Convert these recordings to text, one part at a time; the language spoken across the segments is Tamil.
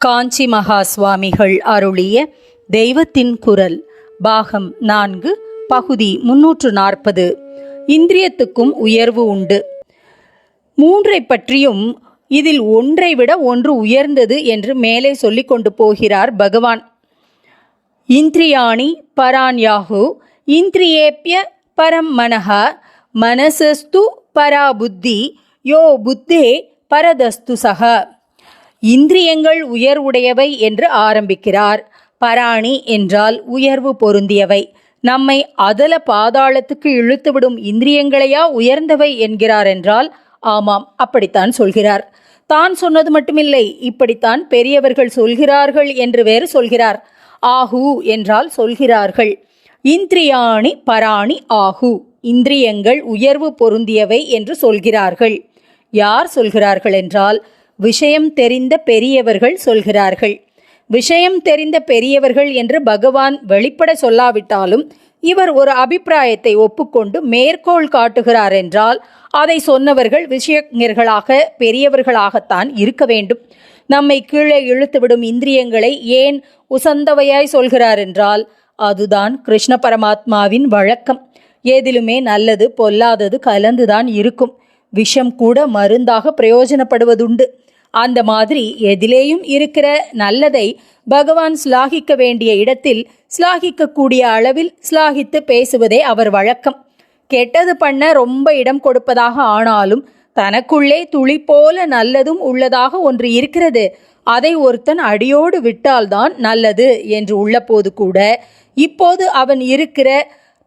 காஞ்சி மகா சுவாமிகள் அருளிய தெய்வத்தின் குரல் பாகம் 4 பகுதி 340. இந்திரியத்துக்கும் உயர்வு உண்டு. மூன்றை பற்றியும் இதில் ஒன்றை விட ஒன்று உயர்ந்தது என்று மேலே சொல்லிக் கொண்டு போகிறார் பகவான். இந்திரியாணி பரான்யாஹு இந்திரியேப்ய பரம் மனஹ மனசஸ்து பரா புத்தி யோ புத்தே பரதஸ்து சக. இந்திரியங்கள் உயர்வுடையவை என்று ஆரம்பிக்கிறார். பராணி என்றால் உயர்வு பொருந்தியவை. நம்மை அதல பாதாளத்துக்கு இழுத்துவிடும் இந்திரியங்களையா உயர்ந்தவை என்கிறார் என்றால் ஆமாம், அப்படித்தான் சொல்கிறார். தான் சொன்னது மட்டுமில்லை, இப்படித்தான் பெரியவர்கள் சொல்கிறார்கள் என்று வேறு சொல்கிறார். ஆஹு என்றால் சொல்கிறார்கள். இந்திரியாணி பராணி ஆஹு, இந்திரியங்கள் உயர்வு பொருந்தியவை என்று சொல்கிறார்கள். யார் சொல்கிறார்கள் என்றால் விஷயம் தெரிந்த பெரியவர்கள் சொல்கிறார்கள். விஷயம் தெரிந்த பெரியவர்கள் என்று பகவான் வெளிப்பட சொல்லாவிட்டாலும் இவர் ஒரு அபிப்பிராயத்தை ஒப்புக்கொண்டு மேற்கோள் காட்டுகிறார் என்றால் அதை சொன்னவர்கள் விஷயஞர்களாக பெரியவர்களாகத்தான் இருக்க வேண்டும். நம்மை கீழே இழுத்துவிடும் இந்திரியங்களை ஏன் உசந்தவையாய் சொல்கிறார் என்றால் அதுதான் கிருஷ்ண பரமாத்மாவின் வழக்கம். ஏதிலுமே நல்லது பொல்லாதது கலந்துதான் இருக்கும். விஷம் கூட மருந்தாக பிரயோஜனப்படுவதுண்டு. அந்த மாதிரி எதிலேயும் இருக்கிற நல்லதை பகவான் ஸ்லாகிக்க வேண்டிய இடத்தில் ஸ்லாகிக்கக்கூடிய அளவில் ஸ்லாகித்து பேசுவதே அவர் வழக்கம். கெட்டது பண்ண ரொம்ப இடம் கொடுப்பதாக ஆனாலும் தனக்குள்ளே துளி போல நல்லதும் உள்ளதாக ஒன்று இருக்கிறது. அதை ஒருத்தன் அடியோடு விட்டால்தான் நல்லது என்று உள்ளபோது கூட இப்போது அவன் இருக்கிற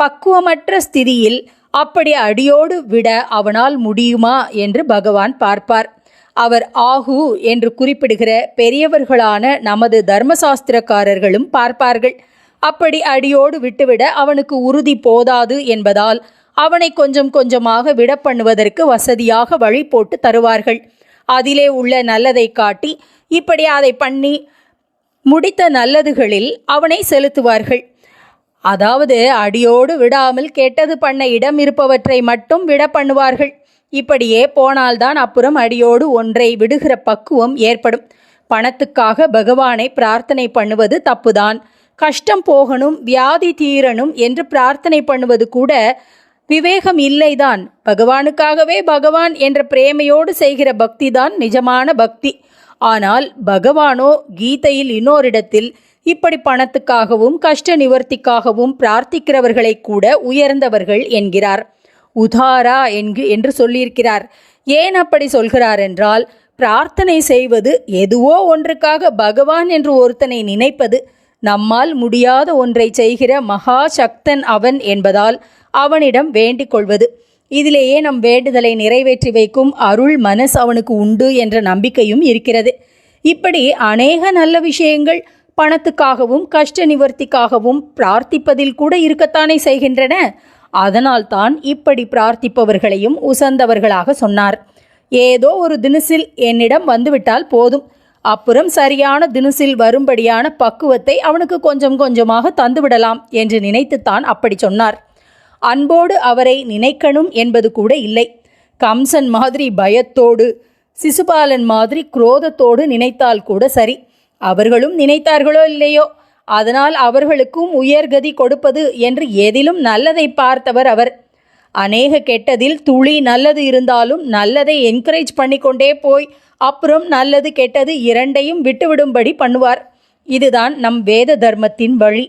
பக்குவமற்ற ஸ்திதியில் அப்படி அடியோடு விட அவனால் முடியுமா என்று பகவான் பார்ப்பார். அவர் ஆஹு என்று குறிப்பிடுகிற பெரியவர்களான நமது தர்மசாஸ்திரக்காரர்களும் பார்ப்பார்கள். அப்படி அடியோடு விட்டுவிட அவனுக்கு உறுதி போதாது என்பதால் அவனை கொஞ்சம் கொஞ்சமாக விட பண்ணுவதற்கு வசதியாக வழி போட்டு தருவார்கள். அதிலே உள்ள நல்லதை காட்டி இப்படி அதை பண்ணி முடித்த நல்லதுகளில் அவனை செலுத்துவார்கள். அதாவது அடியோடு விடாமல் கெட்டது பண்ண இடம் இருப்பவற்றை மட்டும் விட பண்ணுவார்கள். இப்படியே போனால்தான் அப்புறம் அடியோடு ஒன்றை விடுகிற பக்குவம் ஏற்படும். பணத்துக்காக பகவானை பிரார்த்தனை பண்ணுவது தப்புதான். கஷ்டம் போகணும், வியாதி தீரணும் என்று பிரார்த்தனை பண்ணுவது கூட விவேகம் இல்லைதான். பகவானுக்காகவே பகவான் என்ற பிரேமையோடு செய்கிற பக்திதான் நிஜமான பக்தி. ஆனால் பகவானோ கீதையில் இன்னோரிடத்தில் இப்படி பணத்துக்காகவும் கஷ்ட நிவர்த்திக்காகவும் பிரார்த்திக்கிறவர்களை கூட உயர்ந்தவர்கள் என்கிறார். உதாரா என்று சொல்லியிருக்கிறார். ஏன் அப்படி சொல்கிறார் என்றால் பிரார்த்தனை செய்வது எதுவோ ஒன்றுக்காக பகவான் என்று ஒருத்தனை நினைப்பது, நம்மால் முடியாத ஒன்றை செய்கிற மகா சக்தன் அவன் என்பதால் அவனிடம் வேண்டிக் கொள்வது. இதிலேயே நம் வேண்டுதலை நிறைவேற்றி வைக்கும் அருள் மனசு அவனுக்கு உண்டு என்ற நம்பிக்கையும் இருக்கிறது. இப்படி அநேக நல்ல விஷயங்கள் பணத்துக்காகவும் கஷ்ட நிவர்த்திக்காகவும் பிரார்த்திப்பதில் கூட இருக்கத்தானே செய்கின்றன. அதனால்தான் இப்படி பிரார்த்திப்பவர்களையும் உசந்தவர்களாக சொன்னார். ஏதோ ஒரு தினசில் என்னிடம் வந்துவிட்டால் போதும், அப்புறம் சரியான தினசில் வரும்படியான பக்குவத்தை அவனுக்கு கொஞ்சம் கொஞ்சமாக தந்துவிடலாம் என்று நினைத்துத்தான் அப்படி சொன்னார். அன்போடு அவரை நினைக்கணும் என்பது கூட இல்லை. கம்சன் மாதிரி பயத்தோடு, சிசுபாலன் மாதிரி குரோதத்தோடு நினைத்தால் கூட சரி. அவர்களும் நினைத்தார்களோ இல்லையோ, அதனால் அவர்களுக்கும் உயர்கதி கொடுப்பது என்று எதிலும் நல்லதை பார்த்தவர் அவர். அநேக கெட்டதில் துளி நல்லது இருந்தாலும் நல்லதை என்கரேஜ் பண்ணிக்கொண்டே போய் அப்புறம் நல்லது கெட்டது இரண்டையும் விட்டுவிடும்படி பண்ணுவார். இதுதான் நம் வேத தர்மத்தின் வழி.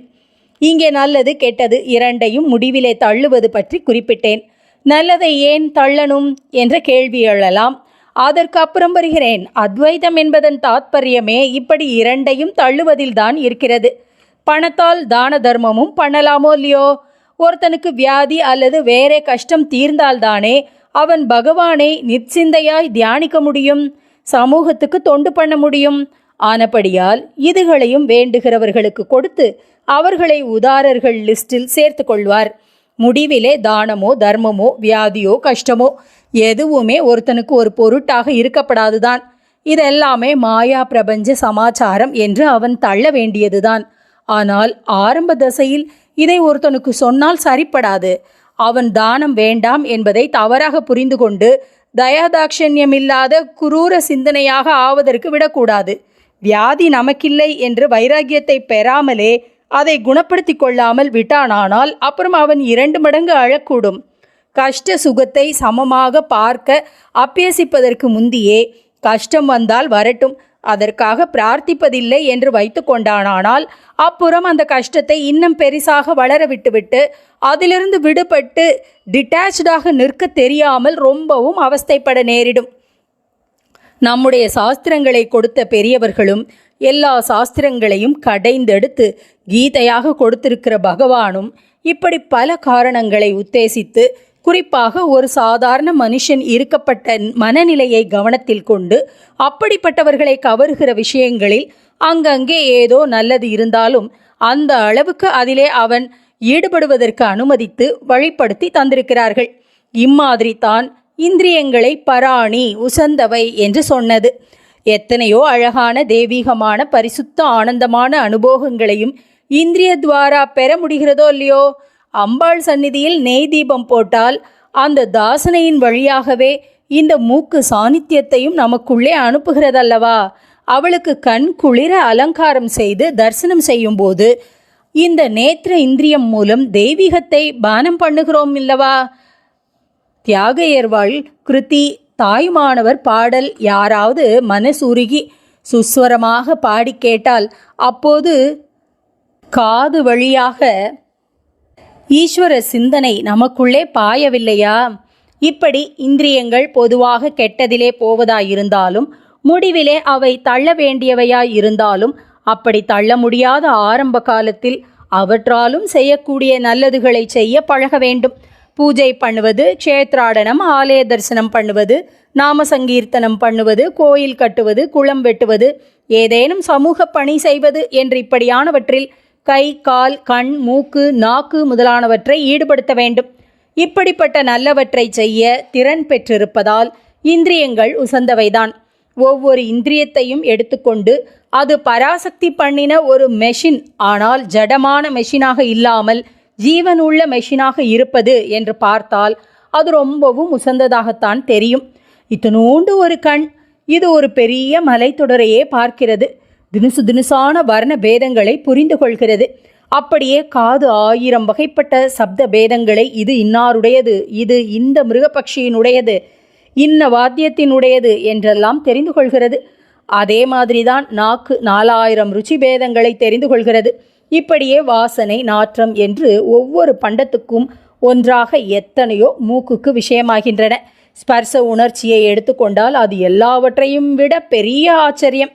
இங்கே நல்லது கெட்டது இரண்டையும் முடிவிலே தள்ளுவது பற்றி குறிப்பிட்டேன். நல்லதை ஏன் தள்ளணும் என்ற கேள்வி எழலாம். அதற்கு அப்புறம் வருகிறேன். அத்வைதம் என்பதன் தாத்பரியமே இப்படி இரண்டையும் தள்ளுவதில்தான் இருக்கிறது. பணத்தால் தான தர்மமும் பண்ணலாமோ இல்லையோ? ஒருத்தனுக்கு வியாதி அல்லது வேறே கஷ்டம் தீர்ந்தால்தானே அவன் பகவானை நிச்சிந்தையாய் தியானிக்க முடியும், சமூகத்துக்கு தொண்டு பண்ண முடியும். ஆனபடியால் இதுகளையும் வேண்டுகிறவர்களுக்கு கொடுத்து அவர்களை உதாரர்கள் லிஸ்டில் சேர்த்து கொள்வார். முடிவிலே தானமோ தர்மமோ வியாதியோ கஷ்டமோ எதுவுமே ஒருத்தனுக்கு ஒரு பொருட்டாக இருக்கப்படாதுதான். இதெல்லாமே மாயா பிரபஞ்ச சமாச்சாரம் என்று அவன் தள்ள வேண்டியதுதான். ஆனால் ஆரம்ப தசையில் இதை ஒருத்தனுக்கு சொன்னால் சரிப்படாது. அவன் தானம் வேண்டாம் என்பதை தவறாக புரிந்து கொண்டு தயாதாட்சண்யமில்லாத குரூர சிந்தனையாக ஆவதற்கு விடக்கூடாது. வியாதி நமக்கில்லை என்று வைராகியத்தை பெறாமலே அதை குணப்படுத்தி கொள்ளாமல் விட்டானானால் அப்புறம் அவன் 2 மடங்கு அழக்கூடும். கஷ்ட சுகத்தை சமமாக பார்க்க அபியசிப்பதற்கு முந்தியே கஷ்டம் வந்தால் வரட்டும், அதற்காக பிரார்த்திப்பதில்லை என்று வைத்து கொண்டானால் அப்புறம் அந்த கஷ்டத்தை இன்னும் பெரிசாக வளர விட்டுவிட்டு அதிலிருந்து விடுபட்டு டிட்டாச்சாக நிற்க தெரியாமல் ரொம்பவும் அவஸ்தைப்பட நேரிடும். நம்முடைய சாஸ்திரங்களை கொடுத்த பெரியவர்களும் எல்லா சாஸ்திரங்களையும் கடைந்தெடுத்து கீதையாக கொடுத்திருக்கிற பகவானும் இப்படி பல காரணங்களை உத்தேசித்து குறிப்பாக ஒரு சாதாரண மனுஷன் இருக்கப்பட்ட மனநிலையை கவனத்தில் கொண்டு அப்படிப்பட்டவர்களை கவருகிற விஷயங்களில் அங்கங்கே ஏதோ நல்லது இருந்தாலும் அந்த அளவுக்கு அதிலே அவன் ஈடுபடுவதற்கு அனுமதித்து வழிப்படுத்தி தந்திருக்கிறார்கள். இம்மாதிரி தான் இந்திரியங்களை பராணி உசந்தவை என்று சொன்னது. எத்தனையோ அழகான தெய்வீகமான பரிசுத்த ஆனந்தமான அனுபவங்களையும் இந்திரிய துவாரா பெற முடிகிறதோ இல்லையோ. அம்பாள் சந்நிதியில் நெய் தீபம் போட்டால் அந்த தாசனையின் வழியாகவே இந்த மூக்கு சாநித்தியத்தையும் நமக்குள்ளே அனுப்புகிறதல்லவா. அவளுக்கு கண் குளிர அலங்காரம் செய்து தரிசனம் செய்யும் போது இந்த நேத்திர இந்திரியம் மூலம் தெய்வீகத்தை பானம் பண்ணுகிறோம் இல்லவா. தியாகையர்வாள் கிருதி தாயுமானவர் பாடல் யாராவது மனசுருகி சுஸ்வரமாக பாடி கேட்டால் அப்போது காது வழியாக ஈஸ்வர சிந்தனை நமக்குள்ளே பாயவில்லையா. இப்படி இந்திரியங்கள் பொதுவாக கெட்டதிலே போவதாயிருந்தாலும் முடிவிலே அவை தள்ள வேண்டியவையாயிருந்தாலும் அப்படி தள்ள முடியாத ஆரம்ப காலத்தில் அவற்றாலும் செய்யக்கூடிய நல்லதுகளை செய்ய பழக வேண்டும். பூஜை பண்ணுவது, க்ஷேத்ராடனம், ஆலய தரிசனம் பண்ணுவது, நாம சங்கீர்த்தனம் பண்ணுவது, கோயில் கட்டுவது, குளம் வெட்டுவது, ஏதேனும் சமூக பணி செய்வது என்று இப்படியானவற்றில் கை, கால், கண், மூக்கு, நாக்கு முதலானவற்றை ஈடுபடுத்த வேண்டும். இப்படிப்பட்ட நல்லவற்றை செய்ய திறன் பெற்றிருப்பதால் இந்திரியங்கள் உசந்தவைதான். ஒவ்வொரு இந்திரியத்தையும் எடுத்துக்கொண்டு அது பராசக்தி பண்ணின ஒரு மெஷின், ஆனால் ஜடமான மெஷினாக இல்லாமல் ஜீவனுள்ள மெஷினாக இருப்பது என்று பார்த்தால் அது ரொம்பவும் உசந்ததாகத்தான் தெரியும். இத்தனோண்டு ஒரு கண் இது ஒரு பெரிய மலைத்தொடரையே பார்க்கிறது. தினுசு தினுசான வர்ண பேதங்களை புரிந்து கொள்கிறது. அப்படியே காது 1000 வகைப்பட்ட சப்த பேதங்களை இது இன்னாருடையது, இது இந்த மிருகபக்ஷியினுடையது, இன்ன வாத்தியத்தினுடையது என்றெல்லாம் தெரிந்து கொள்கிறது. அதே மாதிரிதான் நாக்கு 4000 ருச்சி பேதங்களை தெரிந்து கொள்கிறது. இப்படியே வாசனை, நாற்றம் என்று ஒவ்வொரு பண்டத்துக்கும் ஒன்றாக எத்தனையோ மூக்குக்கு விஷயமாகின்றன. ஸ்பர்ச உணர்ச்சியை எடுத்துக்கொண்டால் அது எல்லாவற்றையும் விட பெரிய ஆச்சரியம்.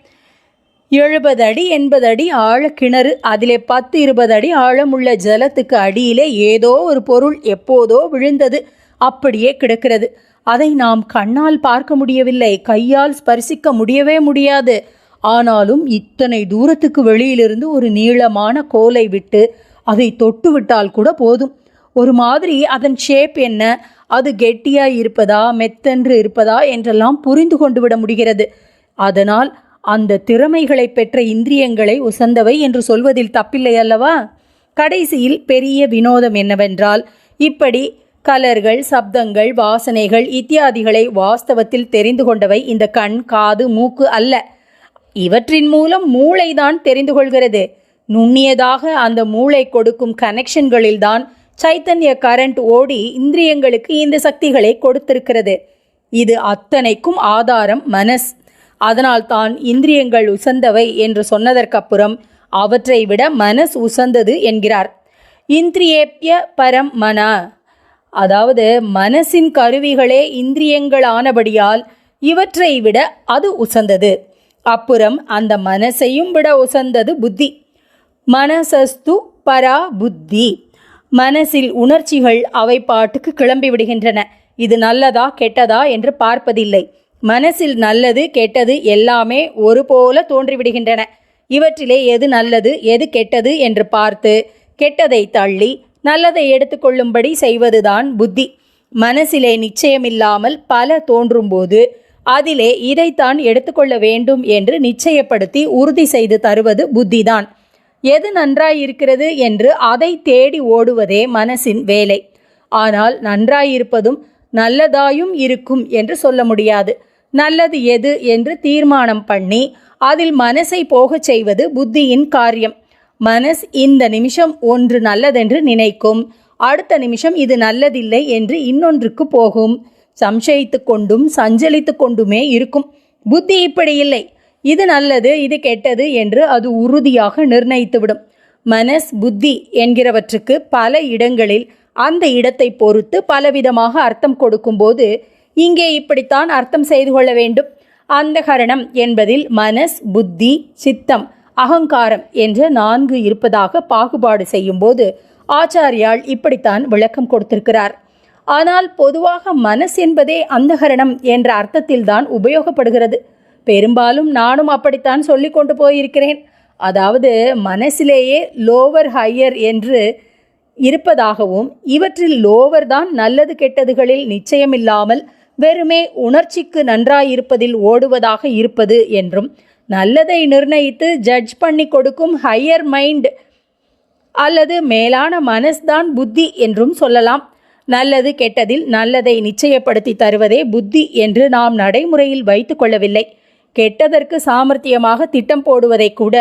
70 அடி 80 அடி ஆழ கிணறு, அதிலே 10-20 அடி ஆழமுள்ள ஜலத்துக்கு அடியிலே ஏதோ ஒரு பொருள் எப்போதோ விழுந்தது அப்படியே கிடக்கிறது. அதை நாம் கண்ணால் பார்க்க முடியவில்லை, கையால் ஸ்பர்சிக்க முடியவே முடியாது. ஆனாலும் இத்தனை தூரத்துக்கு வெளியிலிருந்து ஒரு நீளமான கோலை விட்டு அதை தொட்டு விட்டால் கூட போதும். ஒரு மாதிரி அதன் ஷேப் என்ன, அது கெட்டியாய் இருப்பதா மெத்தென்று இருப்பதா என்றெல்லாம் புரிந்து கொண்டு விட முடிகிறது. அதனால் அந்த திறமைகளை பெற்ற இந்திரியங்களை உசந்தவை என்று சொல்வதில் தப்பில்லை அல்லவா. கடைசியில் பெரிய வினோதம் என்னவென்றால், இப்படி கலர்கள், சப்தங்கள், வாசனைகள் இத்தியாதிகளை வாஸ்தவத்தில் தெரிந்து கொண்டவை இந்த கண், காது, மூக்கு அல்ல. இவற்றின் மூலம் மூளைதான் தெரிந்து கொள்கிறது. நுண்ணியதாக அந்த மூளை கொடுக்கும் கனெக்ஷன்களில்தான் சைத்தன்ய கரண்ட் ஓடி இந்திரியங்களுக்கு இந்த சக்திகளை கொடுத்திருக்கிறது. இது அத்தனைக்கும் ஆதாரம் மனஸ். அதனால் தான் இந்திரியங்கள் உசந்தவை என்று சொன்னதற்கப்புறம் அவற்றை விட மனஸ் உசந்தது என்கிறார். இந்திரியேப்ய பரம் மன, அதாவது மனசின் கருவிகளே இந்திரியங்கள் ஆனபடியால் இவற்றை விட அது உசந்தது. அப்புறம் அந்த மனசையும் விட உசந்தது புத்தி. மனசஸ்து பரா புத்தி. மனசில் உணர்ச்சிகள் அவை பாட்டுக்கு கிளம்பி விடுகின்றன. இது நல்லதா கெட்டதா என்று பார்ப்பதில்லை. மனசில் நல்லது கெட்டது எல்லாமே ஒரு போல தோன்றிவிடுகின்றன. இவற்றிலே எது நல்லது எது கெட்டது என்று பார்த்து கெட்டதை தள்ளி நல்லதை எடுத்துக்கொள்ளும்படி செய்வதுதான் புத்தி. மனசிலே நிச்சயமில்லாமல் பல தோன்றும்போது அதிலே இதைத்தான் எடுத்துக்கொள்ள வேண்டும் என்று நிச்சயப்படுத்தி உறுதி செய்து தருவது புத்திதான். எது நன்றாயிருக்கிறது என்று அதை தேடி ஓடுவதே மனசின் வேலை. ஆனால் நன்றாயிருப்பதும் நல்லதாயும் இருக்கும் என்று சொல்ல முடியாது. நல்லது எது என்று தீர்மானம் பண்ணி அதில் மனசை போகச் செய்வது புத்தியின் காரியம். மனஸ் இந்த நிமிஷம் ஒன்று நல்லதென்று நினைக்கும், அடுத்த நிமிஷம் இது நல்லதில்லை என்று இன்னொன்றுக்கு போகும். சம்சயித்து கொண்டும் சஞ்சலித்து கொண்டுமே இருக்கும். புத்தி இப்படி இல்லை. இது நல்லது, இது கெட்டது என்று அது உறுதியாக நிர்ணயித்துவிடும். மனஸ் புத்தி என்கிறவற்றுக்கு பல இடங்களில் அந்த இடத்தை பொறுத்து பலவிதமாக அர்த்தம் கொடுக்கும்போது இங்கே இப்படித்தான் அர்த்தம் செய்து கொள்ள வேண்டும். அந்தகரணம் என்பதில் மனஸ், புத்தி, சித்தம், அகங்காரம் என்ற 4 இருப்பதாக பாகுபாடு செய்யும்போது ஆச்சாரியால் இப்படித்தான் விளக்கம் கொடுத்திருக்கிறார். ஆனால் பொதுவாக மனஸ் என்பதே அந்தகரணம் என்ற அர்த்தத்தில்தான் உபயோகப்படுகிறது. பெரும்பாலும் நானும் அப்படித்தான் சொல்லி கொண்டு போயிருக்கிறேன். அதாவது மனசிலேயே லோவர் ஹையர் என்று இருப்பதாகவும் இவற்றில் லோவர் தான் நல்லது கெட்டதுகளில் நிச்சயமில்லாமல் வெறுமே உணர்ச்சிக்கு நன்றாயிருப்பதில் ஓடுவதாக இருப்பது என்றும், நல்லதை நிர்ணயித்து ஜட்ஜ் பண்ணி கொடுக்கும் ஹையர் மைண்ட் அல்லது மேலான மனஸ்தான் புத்தி என்றும் சொல்லலாம். நல்லது கெட்டதில் நல்லதை நிச்சயப்படுத்தி தருவதே புத்தி என்று நாம் நடைமுறையில் வைத்து கொள்ளவில்லை. கெட்டதற்கு சாமர்த்தியமாக திட்டம் போடுவதை கூட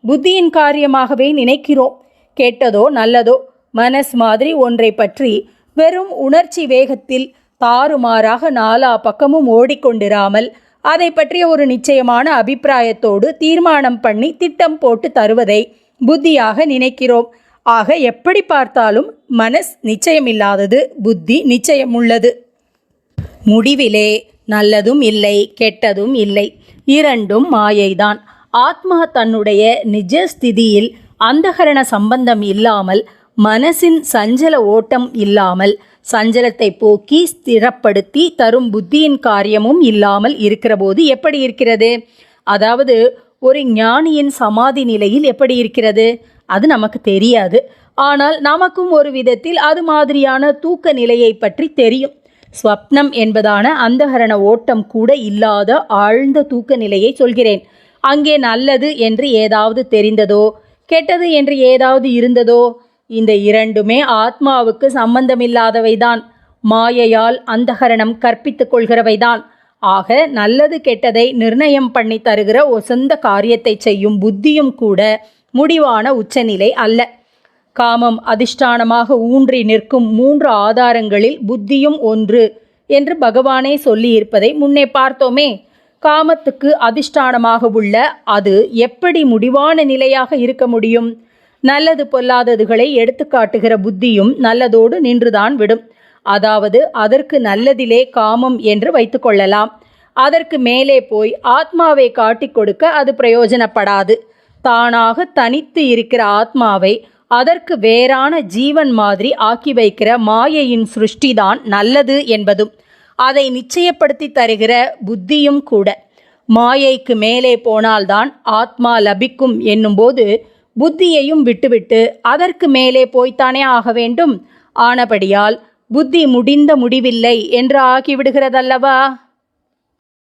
புத்தியின் காரியமாகவே நினைக்கிறோம். கெட்டதோ நல்லதோ மனஸ் மாதிரி ஒன்றை பற்றி வெறும் உணர்ச்சி வேகத்தில் தாறுமாறாக 4 பக்கமும் ஓடிக்கொண்டிராமல் அதை பற்றிய ஒரு நிச்சயமான அபிப்பிராயத்தோடு தீர்மானம் பண்ணி திட்டம் போட்டு தருவதை புத்தியாக நினைக்கிறோம். ஆக எப்படி பார்த்தாலும் மனஸ் நிச்சயமில்லாதது, புத்தி நிச்சயமுள்ளது. முடிவிலே நல்லதும் இல்லை கெட்டதும் இல்லை, இரண்டும் மாயைதான். ஆத்மா தன்னுடைய நிஜ ஸ்திதியில் அந்தகரண சம்பந்தம் இல்லாமல், மனசின் சஞ்சல ஓட்டம் இல்லாமல், சஞ்சலத்தை போக்கி ஸ்திரப்படுத்தி தரும் புத்தியின் காரியமும் இல்லாமல் இருக்கிற போது எப்படி இருக்கிறது? அதாவது ஒரு ஞானியின் சமாதி நிலையில் எப்படி இருக்கிறது? அது நமக்கு தெரியாது. ஆனால் நமக்கும் ஒரு விதத்தில் அது மாதிரியான தூக்க நிலையை பற்றி தெரியும். ஸ்வப்னம் என்பதான அந்தகரண ஓட்டம் கூட இல்லாத ஆழ்ந்த தூக்க நிலையை சொல்கிறேன். அங்கே நல்லது என்று ஏதாவது தெரிந்ததோ, கெட்டது என்று ஏதாவது இருந்ததோ? இந்த இரண்டுமே ஆத்மாவுக்கு சம்பந்தமில்லாதவைதான். மாயையால் அந்தகரணம் கற்பித்துக் கொள்கிறவைதான். ஆக நல்லது கெட்டதை நிர்ணயம் பண்ணி தருகிற ஒசந்த காரியத்தை செய்யும் புத்தியும் கூட முடிவான உச்சநிலை அல்ல. காமம் அதிஷ்டானமாக ஊன்றி நிற்கும் 3 ஆதாரங்களில் புத்தியும் ஒன்று என்று பகவானே சொல்லியிருப்பதை முன்னே பார்த்தோமே. காமத்துக்கு அதிஷ்டானமாக உள்ள அது எப்படி முடிவான நிலையாக இருக்க முடியும்? நல்லது பொல்லாததுகளை எடுத்து காட்டுகிற புத்தியும் நல்லதோடு நின்றுதான் விடும். அதாவது அதற்கு நல்லதிலே காமம் என்று வைத்து கொள்ளலாம். அதற்கு மேலே போய் ஆத்மாவை காட்டி கொடுக்க அது பிரயோஜனப்படாது. தானாக தனித்து இருக்கிற ஆத்மாவை அதற்கு வேறான ஜீவன் மாதிரி ஆக்கி வைக்கிற மாயையின் சிருஷ்டிதான் நல்லது என்பதும் அதை நிச்சயப்படுத்தி தருகிற புத்தியும் கூட. மாயைக்கு மேலே போனால்தான் ஆத்மா லபிக்கும் என்னும்போது புத்தியையும் விட்டுவிட்டு அதற்கு மேலே போய்த்தானே ஆக வேண்டும். ஆனபடியால் புத்தி முடிந்த முடிவில்லை என்று ஆகிவிடுகிறதல்லவா?